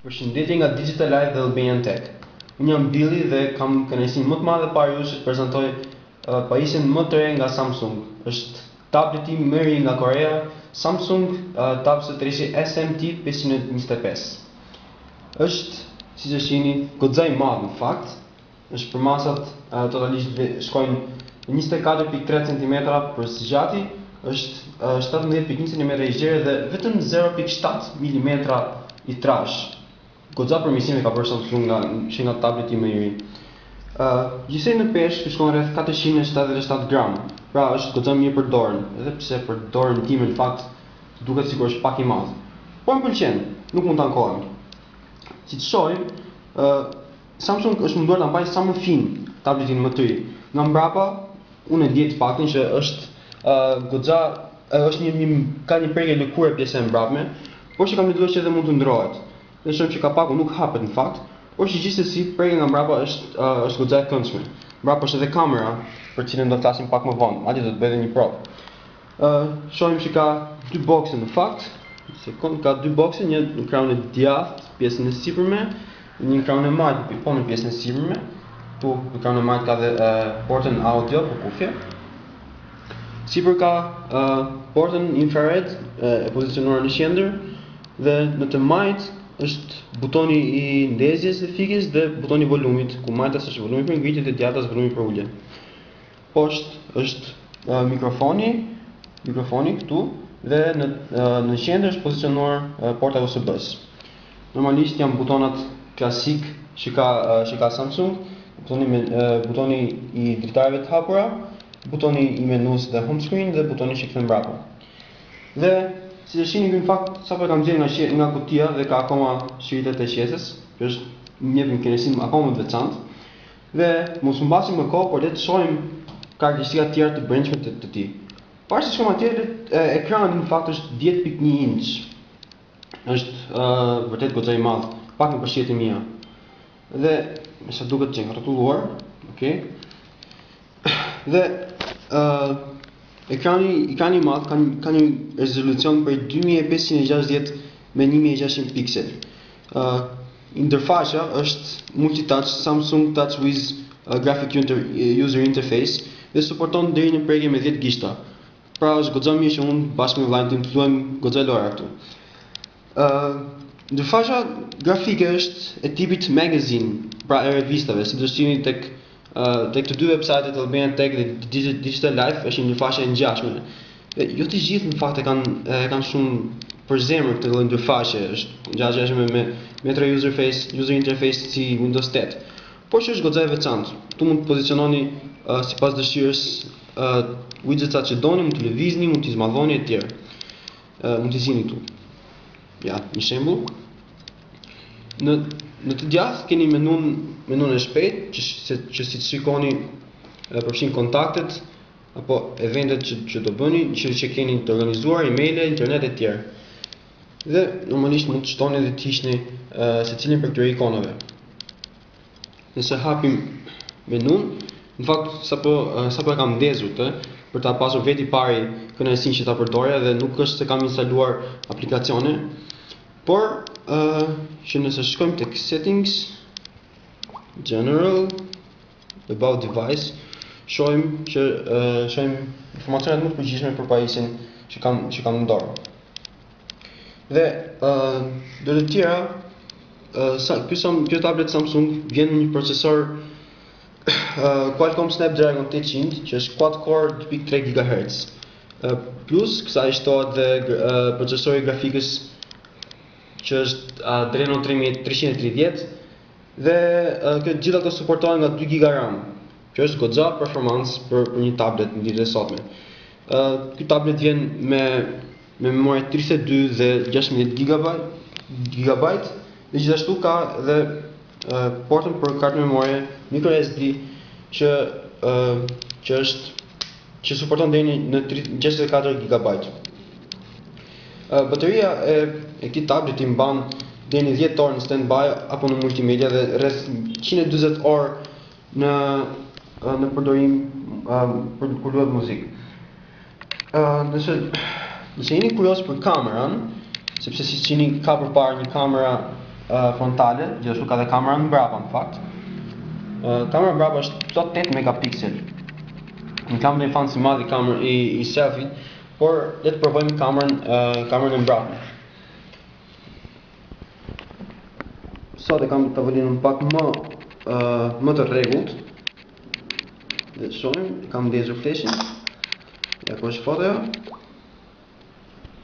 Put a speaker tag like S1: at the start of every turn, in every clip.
S1: Përshëndetje nga Digital Life dhe Albanian Tech. Unë jam Billy dhe kam kënaqësinë më të madhe para jush të prezantoj pajisjen më të re nga Samsung. Është tableti më i ri nga Korea, Samsung Tab S3 SMT 525. Është, siç e shihni, goxha i madh në fakt. Është për masat totalisht shkojnë 24.3 cm për zgjati, është 17.1 cm i gjerë dhe vetëm 0.7 mm i trash. Goxha përmirësime ka bërë Samsung nga tableti më i ri. Gjithsej në peshë shkon rreth 477 gram. Pra është goxha mirë për dorën, edhe pse për dorën time në fakt duket sikur është pak i madh. Po më pëlqen, nuk mund ta ankohem. Siç shohim, Samsung është munduar ta mbajë sa më fin tabletin më të ri. Nga mbrapa, unë e di të paktën që është goxha ka një prekje lëkure pjesë e mbrapme, por që kam lexuar që edhe mund të ndrohet. Dhe shohim që kapaku nuk hapet në fakt, por që gjithsesi prekja nga mbrapa është goxha e këndshme. Mbrapa është edhe kamera, për cilën do të flasim pak më vonë, madje do të bëj edhe një provë. Shohim që ka dy bokse në fakt. Ka dy bokse, një në krahun e djathtë, pjesën e sipërme, një në krahun e majtë, po në pjesën e sipërme. Tu në krahun e majtë ka dhe portën audio për kufje. Sipër ka portën infrared e pozicionuar në qendër dhe në të majtë është butoni i ndezjes së fikës dhe butoni i volumit, ku majta është volumi për ngritje dhe djata është volumi për ulje. Poshtë është mikrofoni këtu dhe në qendër është pozicionuar porta USB-s. Normalisht janë butonat klasik që ka Samsung, butoni i dritarëve të hapura, butoni i menus dhe home screen dhe butoni që kthen mbrapa. Dhe si e shihni në fakt sapo e kam nxjerrë nga kutia dhe ka akoma shiritet e qesës, që është një kënaqësi akoma më të veçantë. Dhe mos u mbasim më kohë, por le të shohim karakteristika të tjera të brendshme të tij. Pavarësisht se atje ekrani në fakt është 10.1 inch. Është vërtet goxha i madh, pak në përshtypjen e mia. Dhe me sa duket që ka rrotulluar, okay. Dhe ekrani i madh ka një rezolucion për 2560 me 1600 piksel. Interfaqja është multitouch Samsung TouchWiz Graphic User Interface dhe suporton deri në prekje me 10 gishta. Pra është goxha mirë që unë bashkë me vllajën tim të luajmë goxha lojra këtu. Interfaqja grafike është e tipit magazine, pra e revistave, si do të shihni tek të dy websajtet Albanian Tech dhe Digital Life është një interfaqe e ngjashme. Jo të gjithë në fakt e kanë shumë për zemër këtë lloj interfaqe, është ngjashme me user interface si Windows 8. Por që është goxha e veçantë. Tu mund të poziciononi sipas dëshirës widgetsat që doni, mund të lëvizni, mund të zmadhoni etj. Mund të zini këtu. Ja, një shembull. Në të djathtë keni menun e shpejt që si të shikoni përfshin kontaktet apo eventet që do bëni, që keni të organizuar, emailë, internet e tjerë. Dhe normalisht mund të shtoni dhe të hiqni secilin për këtyre ikonave. Nëse hapim menun, në fakt sapo e kam ndezur për ta pasur veti pari kënaqësinë që ta përdorja dhe nuk është se kam instaluar aplikacione, por që nëse shkojmë tek settings, general, about device, shohim informacionet më të përgjithshme për pajisjen që kam në dorë. Dhe ndër të tjera, ky tablet Samsung vjen me një procesor Qualcomm Snapdragon 800, që është quad-core 2.3 GHz. Plus kësaj shtohet dhe procesori grafikës që është Adreno 330 dhe gjitha këto suportohen nga 2 GB RAM, që është goxha performancë për një tablet në ditët e sotme. Ky tablet vjen me memorie 32 dhe 16 GB dhe gjithashtu ka dhe portën për kartë memorie micro SD që suporton deri në 64 GB. Bateria e këtij tableti mban deri në 10 orë në standby apo në multimedia dhe rreth 140 orë në përdorim për kur luhet muzikë. Nëse jeni kurioz për kameran, sepse si jeni ka përpara një kamera frontale, gjithashtu ka dhe kamerën mbrapa në fakt. Kamera mbrapa është plot 8 megapixel. Nuk kam ndonjë fancy madh i selfie, por le të provojmë kamerën e mbrapa. Sot e kam tavolinën pak më të rregullt. Dhe shohim, kam ndezur fleshin. Ja ku është fotoja.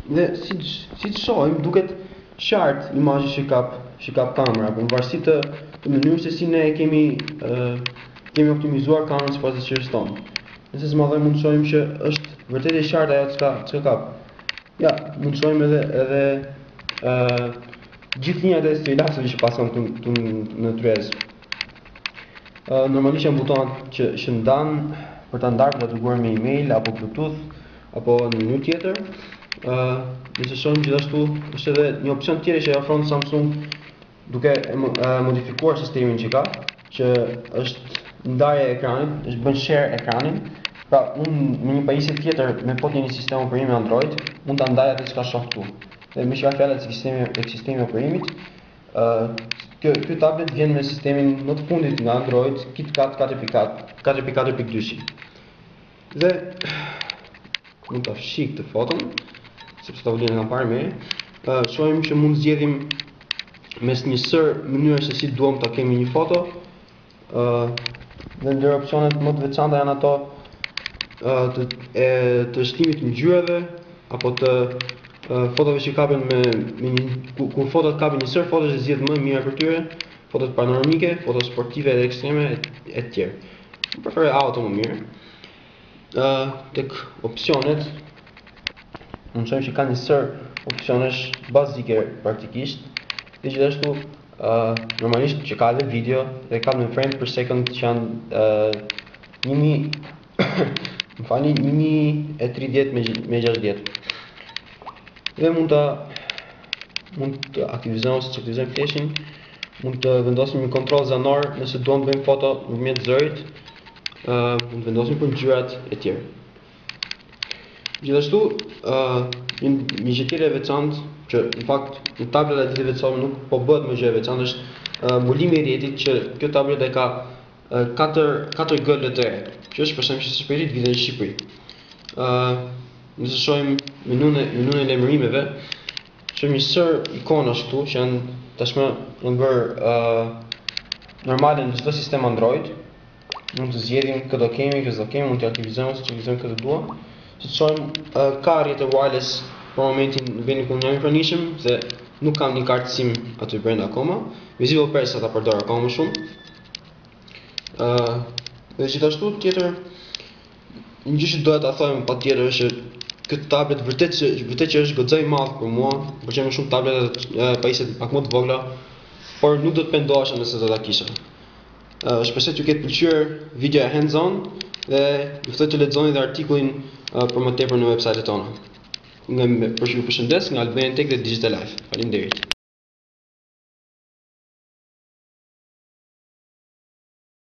S1: Dhe siç shohim, duket qartë imazhi që kap kamera, por në varësi të mënyrës se si ne kemi optimizuar kamerën sipas dëshirës tonë. Nëse s'madhoj mund të shohim që është vërtet e qartë ajo çka kap. Ja, mund të shohim edhe gjithë linjat e stilasave që pason këtu në tryezë. Normalisht janë butonat që ndan për ta ndarë, për ta dërguar me email apo Bluetooth apo në mënyrë tjetër. Nëse shohim gjithashtu është edhe një opsion tjetër që ofron Samsung duke modifikuar sistemin që ka, që është ndarja e ekranit, është bën share ekranin. Pra, unë me një pajisje tjetër me një sistem operimi Android, mund ta ndaj atë çka shoh këtu. Dhe me çfarë fjalë të sistemi operimit, ky tablet vjen me sistemin më të fundit nga Android, KitKat 4.4.2. Dhe mund ta fshij këtë foton, sepse tavolinën kam parë mirë. Shohim që mund zgjedhim mes një mënyre se si duam ta kemi një foto. Dhe ndër opsionet më të veçanta janë ato të shtimit të ngjyrave apo të fotove që kapen kur fotot kapin një fotosh që zgjedh më mirë për tyre, fotot panoramike, foto sportive dhe ekstreme e tjerë. Preferoj auto më mirë. Tek opsionet mund të shohim që ka një opsionesh bazike praktikisht. Dhe gjithashtu normalisht që ka edhe video dhe ka në frame per second që janë 1030 me 60. Dhe mund të aktivizojmë ose të aktivizojmë fleshin, mund të vendosim një kontroll zanor nëse duam të bëjmë foto nëpërmjet zërit, mund të vendosim për ngjyrat e tjera. Gjithashtu, një gjë tjetër e veçantë që në fakt në tabletat e veçantë nuk po bëhet më gjë e veçantë është mbulimi i rrjetit, që kjo tablet e ka 4G LTE, që është përshëndetje që shpejtit vjen në Shqipëri. Nëse shohim menun e lajmërimeve, shohim një ikonash këtu që janë tashmë bërë normale në çdo sistem Android. Mund të zgjedhim këtë do kemi, mund të aktivizojmë ose të aktivizojmë këtë duam. Si të shohim, ka rrjete wireless për momentin në vendin ku jam i pranishëm, se nuk kam një kartë SIM aty brenda akoma. Visible Press ata përdor akoma më shumë. Dhe gjithashtu tjetër, një gjë që doja ta them patjetër është që këtë tablet vërtet që është goxha i madh për mua, për çem shumë tableta pajisje pak më të vogla, por nuk do të pendohesha nëse do ta kisha. Shpresoj t'ju ketë pëlqyer videoja hands-on dhe ju ftoj të lexoni dhe artikullin për më tepër në websajtet tona. Ju përshëndes nga Albanian Tech dhe Digital Life. Faleminderit.